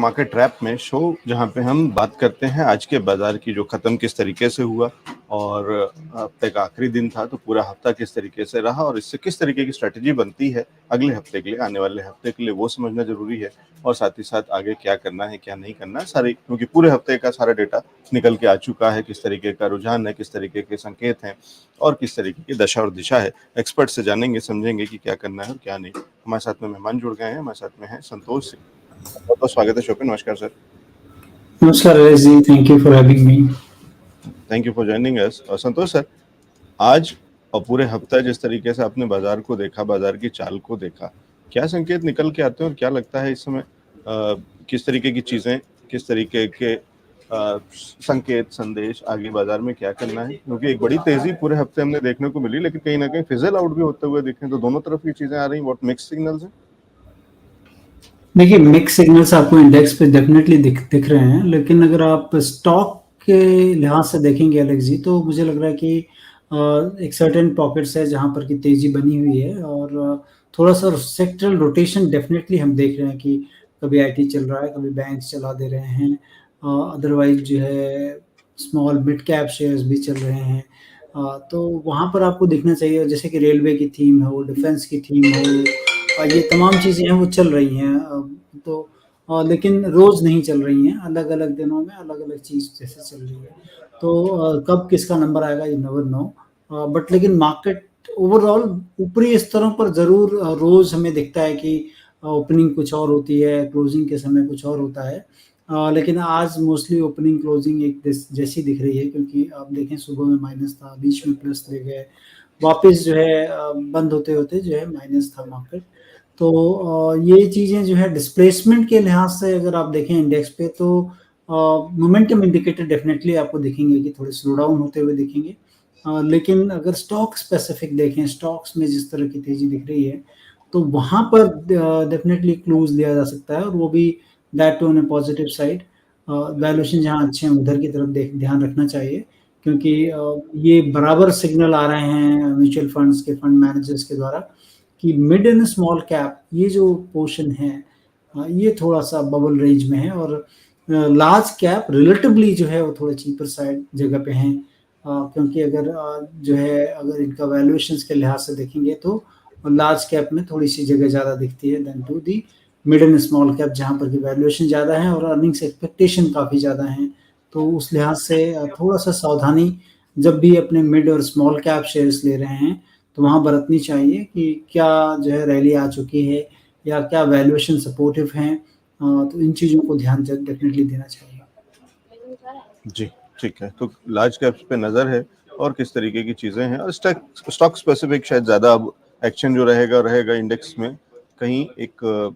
Market trap में show जहां पे हम बात करते हैं आज के बाजार की, जो खत्म किस तरीके से हुआ और हफ्ते का आखिरी दिन था तो पूरा हफ्ता किस तरीके से रहा और इससे किस तरीके की स्ट्रेटजी बनती है अगले हफ्ते के लिए, आने वाले हफ्ते के लिए, वो समझना जरूरी है। और साथ ही साथ आगे क्या करना है क्या नहीं करना है सारी, क्योंकि पूरे हफ्ते का सारा डेटा निकल के आ चुका है, किस तरीके का रुझान है, किस तरीके के संकेत हैं और किस तरीके की दशा और दिशा है। एक्सपर्ट से जानेंगे समझेंगे कि क्या करना है और क्या नहीं। हमारे साथ में मेहमान जुड़ गए हैं, हमारे साथ में है संतोष सिंह। बहुत बहुत स्वागत है शो पे। नमस्कार सर। नमस्कार Ramesh ji, thank you for having me. Thank you for joining us. और संतोष सर, आज और पूरे हफ्ता जिस तरीके से आपने बाजार को देखा, बाजार की चाल को देखा, क्या संकेत निकल के आते हैं और क्या लगता है इस समय किस तरीके की चीजें, किस तरीके के संकेत संदेश आगे बाजार में क्या करना है? क्योंकि एक बड़ी तेजी पूरे हफ्ते हमने देखने को मिली, लेकिन कहीं ना कहीं फिजल आउट भी होते हुए देखें तो दोनों तरफ की चीजें आ रही, व्हाट मिक्स सिग्नल्स है। देखिए, मिक्स सिग्नल्स आपको इंडेक्स पे डेफिनेटली दिख रहे हैं, लेकिन अगर आप स्टॉक के लिहाज से देखेंगे एलेक्स जी, तो मुझे लग रहा है कि एक सर्टेन पॉकेट्स है जहां पर की तेजी बनी हुई है और थोड़ा सा सेक्टरल रोटेशन डेफिनेटली हम देख रहे हैं कि कभी आईटी चल रहा है, कभी बैंक चला दे रहे हैं, अदरवाइज जो है स्मॉल मिड कैप शेयर्स भी चल रहे हैं। तो वहां पर आपको दिखना चाहिए, जैसे कि रेलवे की थीम हो, डिफेंस की थीम हो, ये तमाम चीज़ें हैं वो चल रही हैं। तो लेकिन रोज़ नहीं चल रही हैं, अलग-अलग दिनों में अलग-अलग चीज़ जैसे चल रही है। तो कब किसका नंबर आएगा यू नेवर नो। बट लेकिन मार्केट ओवरऑल ऊपरी स्तरों पर ज़रूर रोज़ हमें दिखता है कि ओपनिंग कुछ और होती है, क्लोजिंग के समय कुछ और होता है। लेकिन आज मोस्टली ओपनिंग क्लोजिंग एक जैसी दिख रही है, क्योंकि आप देखें सुबह में माइनस था, बीच में प्लस ले गए, वापस जो है बंद होते-होते जो है माइनस था मार्केट। तो ये चीज़ें जो है डिस्प्लेसमेंट के लिहाज से अगर आप देखें इंडेक्स पे, तो मोमेंटम इंडिकेटर डेफिनेटली आपको दिखेंगे कि थोड़े स्लो डाउन होते हुए दिखेंगे। लेकिन अगर स्टॉक स्पेसिफिक देखें, स्टॉक्स में जिस तरह की तेजी दिख रही है, तो वहाँ पर डेफिनेटली क्लूज लिया जा सकता है, और वो भी that too on a positive side. Valuation जहाँ अच्छे हैं उधर की तरफ ध्यान रखना चाहिए, क्योंकि ये बराबर सिग्नल आ रहे हैं म्यूचुअल फंड्स के फंड मैनेजर्स के द्वारा कि मिड एंड स्मॉल कैप ये जो पोर्शन है ये थोड़ा-सा बबल रेंज में है, और लार्ज कैप रिलेटिवली जो है वो थोड़ा चीपर साइड जगह पे हैं। क्योंकि अगर जो है अगर इनका वैल्यूएशंस के लिहाज से देखेंगे तो लार्ज कैप में थोड़ी-सी जगह ज़्यादा दिखती है then to the mid and small cap, जहाँ पर की वैल्यूएशन ज़्यादा है और अर्निंग्स एक्सपेक्टेशन काफ़ी ज़्यादा हैं। तो उस लिहाज से थोड़ा-सा सावधानी जब भी अपने मिड और स्मॉल कैप शेयर्स ले रहे हैं, तो वहाँ बरतनी चाहिए कि क्या जो है रैली आ चुकी है या क्या वैल्यूएशन सपोर्टिव हैं। तो इन चीज़ों को ध्यान डेफिनेटली देना चाहिए। जी ठीक है, तो लार्ज कैप्स पे नजर है और किस तरीके की चीजें हैं, और स्टॉक स्पेसिफिक शायद ज्यादा अब एक्शन जो रहेगा इंडेक्स में कहीं एक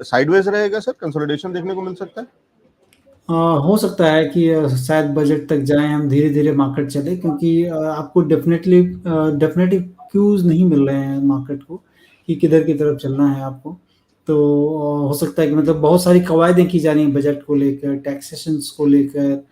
साइडवेज रहेगा सर, कंसोलिडेशन देखने को मिल सकता है। हो सकता है कि शायद बजट तक जाएँ हम, धीरे-धीरे मार्केट चले, क्योंकि आपको डेफिनेटली क्यूज़ नहीं मिल रहे हैं मार्केट को कि किधर की तरफ चलना है आपको। तो हो सकता है कि मतलब बहुत सारी कवायदें की जा रही हैं बजट को लेकर, टैक्सेशंस को लेकर,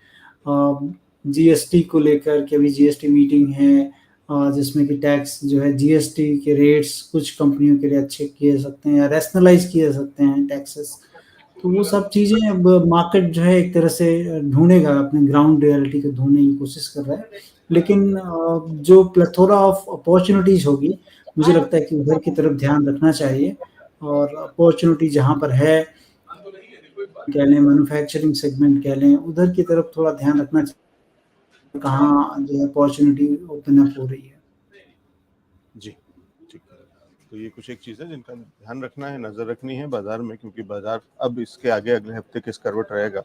जीएसटी को लेकर कि अभी जीएसटी मीटिंग है, जिसमें कि टैक्स जो है जीएसटी के रेट्स कुछ कंपनियों के लिए अच्छे किए जा सकते हैं या रैशनलाइज़ किए जा सकते हैं टैक्सेस। तो वो सब चीज़ें अब मार्केट जो है एक तरह से ढूँढेगा, अपने ग्राउंड रियलिटी को ढूँढने की कोशिश कर रहा है। लेकिन जो प्लेथोरा ऑफ अपॉर्च्युनिटीज़ होगी, मुझे लगता है कि उधर की तरफ ध्यान रखना चाहिए, और अपॉर्च्युनिटी जहाँ पर है, कह लें मैन्युफैक्चरिंग सेगमेंट कह लें, उधर की तरफ थोड़ा ध्यान रखना चाहिए, कहाँ जो है अपॉर्च्युनिटी ओपन अप हो रही है। जी ठीक है, तो ये कुछ एक चीज़ है जिनका ध्यान रखना है, नजर रखनी है बाजार में, क्योंकि बाजार अब इसके आगे अगले हफ्ते किस करवट रहेगा।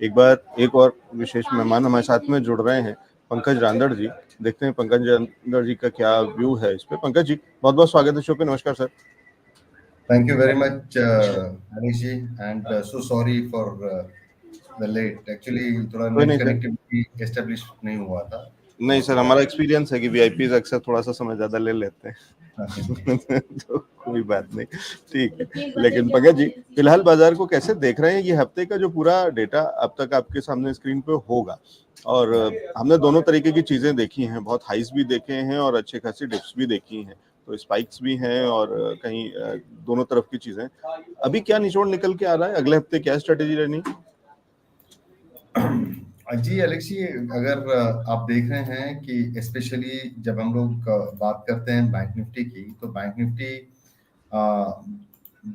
एक बार एक और विशेष मेहमान हमारे साथ में जुड़ रहे हैं, पंकज रांदड़ जी। देखते हैं पंकज रांदड़ जी का क्या व्यू है इस पे। पंकज जी, बहुत बहुत स्वागत है शो पे। नमस्कार sir. Thank you very much, Anish ji, and so sorry for the late. Actually, थोड़ा कोई नेट नहीं सर, कनेक्टिविटी एस्टेब्लिश नहीं हुआ था। नहीं सर, हमारा एक्सपीरियंस है कि वीआईपीज अक्सर थोड़ा सा समय ज्यादा ले लेते हैं तो कोई बात नहीं, ठीक है। लेकिन पंकज जी, फिलहाल बाजार को कैसे देख रहे हैं? ये हफ्ते का जो पूरा डेटा अब तक आपके सामने स्क्रीन पे होगा, और हमने दोनों तरीके की चीजें देखी हैं, बहुत हाइस भी देखे हैं और अच्छे खासी डिप्स भी देखी हैं। तो स्पाइक्स भी हैं और कहीं दोनों तरफ की चीजें। अभी क्या निचोड़ निकल के आ रहा है, अगले हफ्ते क्या स्ट्रेटेजी रहनी? जी अलेक्स जी, अगर आप देख रहे हैं कि स्पेशली जब हम लोग बात करते हैं बैंक निफ्टी की, तो बैंक निफ्टी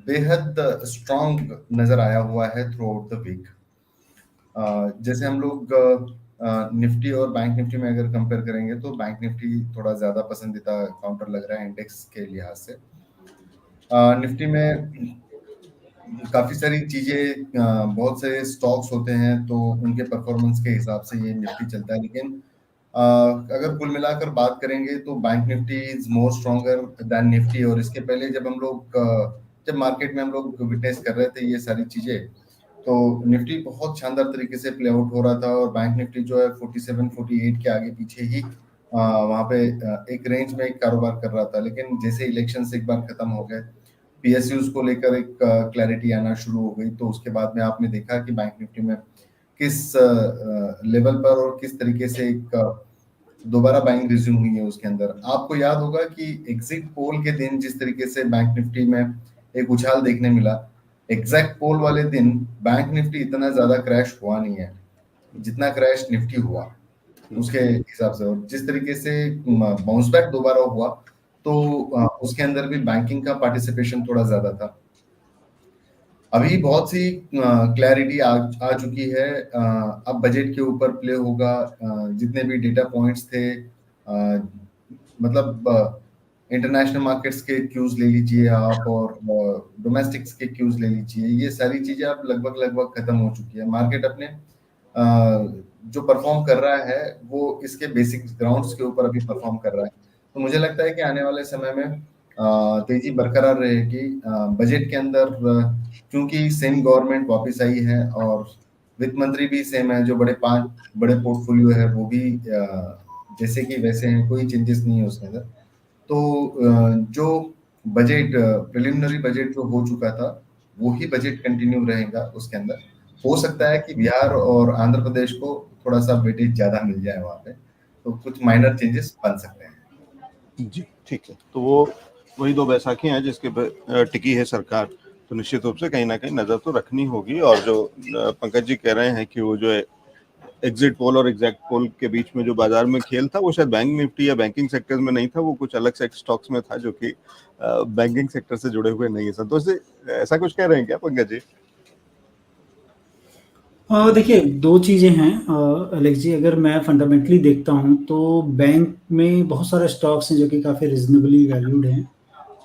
बेहद स्ट्रांग नजर आया हुआ है थ्रू आउट द वीक। जैसे हम लोग निफ्टी और बैंक निफ्टी में अगर कंपेयर करेंगे तो बैंक निफ्टी थोड़ा ज्यादा पसंदीदा काउंटर लग रहा है इंडेक्स के लिहाज से। निफ्टी में काफी सारी चीजें, बहुत से स्टॉक्स होते हैं तो उनके परफॉर्मेंस के हिसाब से ये निफ्टी चलता है, लेकिन अगर कुल मिलाकर बात करेंगे तो bank Nifty is more stronger than Nifty. और इसके पहले जब हम लोग जब मार्केट में हम लोग विटनेस कर रहे थे ये सारी चीजें, तो निफ्टी बहुत शानदार तरीके से प्ले आउट हो रहा था और बैंक निफ्टी जो है 47 48 के आगे पीछे ही वहां पे एक रेंज में एक कारोबार कर रहा था। लेकिन जैसे इलेक्शन एक बार खत्म हो गए, पीएसयूज को लेकर एक क्लैरिटी आना शुरू हो गई, तो उसके बाद में आपने देखा कि बैंक निफ्टी में किस लेवल पर और किस तरीके से एक दोबारा बाइंग रिज्यूम हुई है। उसके अंदर आपको याद होगा कि एग्जिट पोल के दिन जिस तरीके से बैंक निफ्टी में एक उछाल देखने मिला, एग्जैक्ट पोल वाले दिन बैंक निफ्टी इतना ज्यादा क्रैश हुआ नहीं है जितना क्रैश निफ्टी हुआ उसके हिसाब से। और जिस तरीके से बाउंस बैक दोबारा हुआ, तो उसके अंदर भी बैंकिंग का पार्टिसिपेशन थोड़ा ज्यादा था। अभी बहुत सी क्लैरिटी आ चुकी है। अब बजट के ऊपर प्ले होगा। जितने भी डेटा पॉइंट्स थे, मतलब इंटरनेशनल मार्केट्स के क्यूज ले लीजिए आप और डोमेस्टिक्स के क्यूज ले लीजिए, ये सारी चीजें अब लगभग खत्म हो चुकी है। मार्केट अपने जो परफॉर्म कर रहा है वो इसके बेसिक ग्राउंड्स के ऊपर अभी परफॉर्म कर रहा है। तो मुझे लगता है कि आने वाले समय में तेजी बरकरार रहेगी। बजट के अंदर क्योंकि सेम गवर्नमेंट वापस आई है और वित्त मंत्री भी सेम है, जो 5 बड़े पोर्टफोलियो है वो भी जैसे कि वैसे हैं, कोई चेंजेस नहीं है उसके अंदर। तो जो बजट प्रिलिमिनरी बजट जो हो चुका था वो ही बजट कंटिन्यू रहेगा उसके अंदर। हो सकता है कि बिहार और आंध्र प्रदेश को थोड़ा सा वेटेज ज्यादा मिल जाए वहां पे, तो कुछ माइनर चेंजेस बन सकते हैं। जी ठीक है, तो वो वही 2 बैसाखी हैं जिसके पे टिकी है सरकार, तो निश्चित रूप से कहीं ना कहीं नजर तो रखनी होगी। और जो पंकज जी कह रहे हैं कि वो जो एग्जिट पोल और एग्जैक्ट पोल के बीच में जो बाजार में खेल था वो शायद बैंक निफ्टी या बैंकिंग सेक्टर में नहीं था, वो कुछ अलग से स्टॉक्स में था जो कि बैंकिंग सेक्टर से जुड़े हुए नहीं है। संतोष जी ऐसा कुछ कह रहे हैं क्या पंकज जी? देखिए 2 चीज़ें हैं अलेक्स जी। अगर मैं फंडामेंटली देखता हूँ तो बैंक में बहुत सारे स्टॉक्स हैं जो कि काफ़ी रीजनेबली वैल्यूड हैं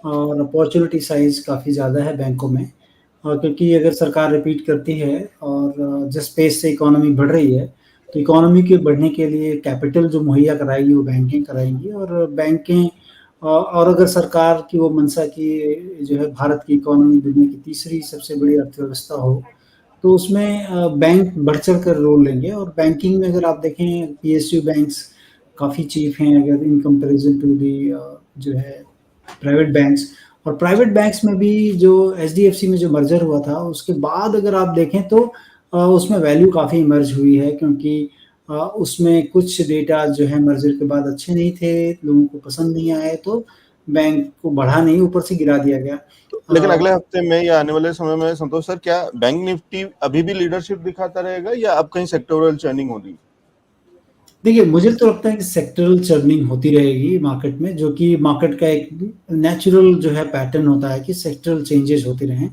और अपॉर्चुनिटी साइज काफ़ी ज़्यादा है बैंकों में। और क्योंकि अगर सरकार रिपीट करती है और जिस पेस से इकोनॉमी बढ़ रही है, तो इकोनॉमी के बढ़ने के लिए कैपिटल जो मुहैया कराएगी वो बैंकें कराएंगी। और बैंकें और अगर सरकार की वो मंशा की जो है भारत की इकोनॉमी दुनिया की तीसरी सबसे बड़ी अर्थव्यवस्था हो, तो उसमें बैंक बढ़ चढ़ कर रोल लेंगे। और बैंकिंग में अगर आप देखें पीएसयू बैंक्स काफ़ी चीप हैं अगर इन कंपैरिजन टू दी जो है प्राइवेट बैंक्स। और प्राइवेट बैंक्स में भी जो एचडीएफसी में जो मर्जर हुआ था उसके बाद अगर आप देखें तो उसमें वैल्यू काफ़ी इमर्ज हुई है, क्योंकि उसमें कुछ डेटा जो है मर्जर के बाद अच्छे नहीं थे, लोगों को पसंद नहीं आए, तो बैंक को बढ़ा नहीं, ऊपर से गिरा दिया गया। लेकिन अगले हफ्ते में या आने वाले समय में संतोष सर, क्या बैंक निफ्टी अभी भी लीडरशिप दिखाता रहेगा या अब कहीं सेक्टोरल चर्निंग होगी? देखिए मुझे तो लगता है कि सेक्टरल चर्निंग होती रहेगी मार्केट में, जो कि मार्केट का एक नेचुरल जो है पैटर्न होता है कि सेक्टरल चेंजेस होते रहें।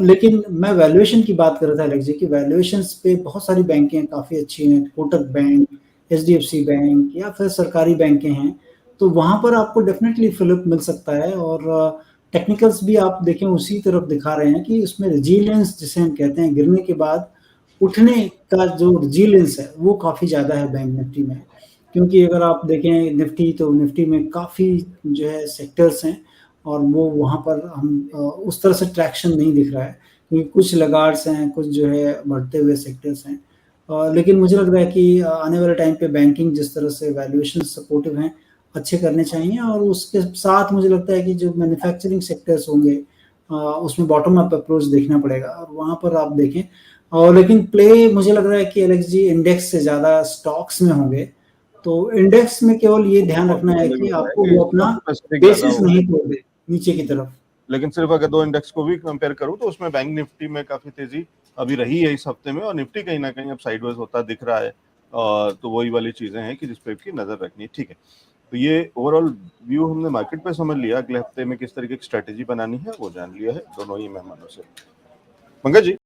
लेकिन मैं वैल्यूएशन की बात कर रहा था अलेक्स जी, कि वैल्यूएशंस पे बहुत सारी बैंकें काफ़ी अच्छी हैं, कोटक बैंक, एचडीएफसी बैंक या फिर सरकारी बैंकें हैं, तो वहाँ पर आपको डेफिनेटली फिलअप मिल सकता है। और टेक्निकल्स भी आप देखें उसी तरफ दिखा रहे हैं कि उसमें रेजिलियंस जिसे हम कहते हैं, गिरने के बाद उठने का जो रेजिलियंस है वो काफ़ी ज़्यादा है बैंक निफ्टी में। क्योंकि अगर आप देखें निफ्टी, तो निफ्टी में काफ़ी जो है सेक्टर्स हैं और वो वहाँ पर हम उस तरह से ट्रैक्शन नहीं दिख रहा है, क्योंकि कुछ लगार्ड्स हैं, कुछ जो है बढ़ते हुए सेक्टर्स हैं। लेकिन मुझे लग रहा है कि आने वाले टाइम पे बैंकिंग जिस तरह से वैल्यूएशन सपोर्टिव हैं, अच्छे करने चाहिए। और उसके साथ मुझे लगता है कि जो मैन्युफैक्चरिंग सेक्टर्स होंगे उसमें बॉटम अप अप्रोच देखना पड़ेगा और वहाँ पर आप देखें। और लेकिन प्ले मुझे लग रहा है कि एलेक्स जी इंडेक्स से ज़्यादा स्टॉक्स में होंगे, तो इंडेक्स में केवल ये ध्यान रखना है कि आपको वो अपना बेसिस नहीं तोड़ दे नीचे की तरफ। लेकिन सिर्फ अगर दो इंडेक्स को भी कंपेयर करूं तो उसमें बैंक निफ्टी में काफी तेजी अभी रही है इस हफ्ते में, और निफ्टी कहीं ना कहीं अब साइडवेज होता दिख रहा है। तो वही वाली चीजें हैं कि जिस पे की नजर रखनी है। ठीक है, तो ये ओवरऑल व्यू हमने मार्केट पे समझ लिया। अगले हफ्ते में किस तरीके की स्ट्रेटेजी बनानी है वो जान लिया है दोनों ही मेहमानों से। पंकज जी।